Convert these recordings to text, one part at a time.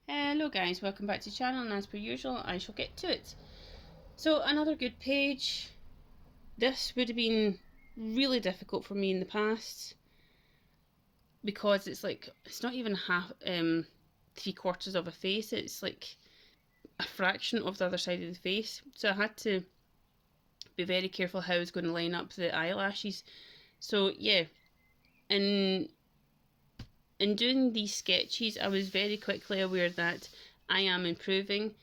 Hello guys, welcome back to the channel, and as per usual I shall get to it. So another good page. This would have been really difficult for me in the past because it's not even half 3/4 of a face, it's like a fraction of the other side of the face. So I had to be very careful how I was going to line up the eyelashes. So yeah, in doing these sketches I was very quickly aware that I am improving,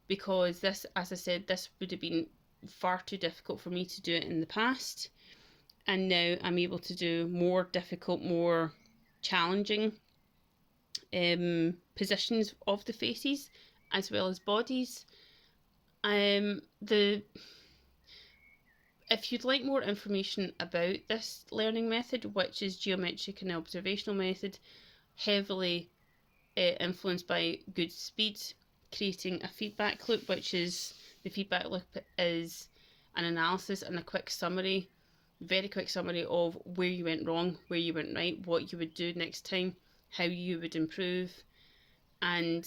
because this, as I said, this would have been far too difficult for me to do it in the past, and now I'm able to do more difficult, more challenging positions of the faces as well as bodies. The If you'd like more information about this learning method, which is geometric and observational method, heavily influenced by good speed, creating a feedback loop, which is the feedback loop is an analysis and a quick summary, very quick summary of where you went wrong, where you went right, what you would do next time, how you would improve. And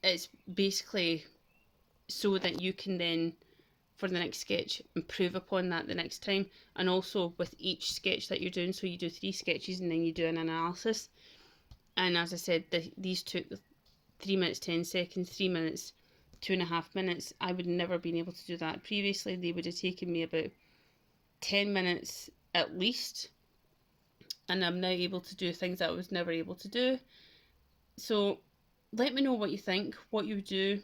it's basically so that you can then, for the next sketch, improve upon that the next time. And also with each sketch that you're doing, so you do 3 sketches and then you do an analysis. And as I said, these took 3 minutes 10 seconds, 3 minutes, 2.5 minutes. I would never have been able to do that previously. They would have taken me about 10 minutes at least, and I'm now able to do things that I was never able to do. So let me know what you think, what you would do,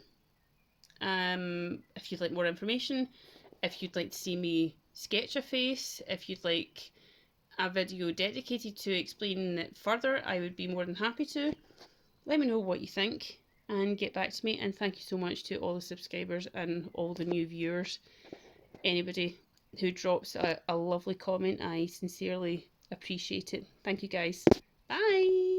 if you'd like more information, if you'd like to see me sketch a face, if you'd like a video dedicated to explaining it further, I would be more than happy to. Let me know what you think and get back to me, and thank you so much to all the subscribers and all the new viewers. Anybody who drops a lovely comment, I sincerely appreciate it. Thank you guys. Bye.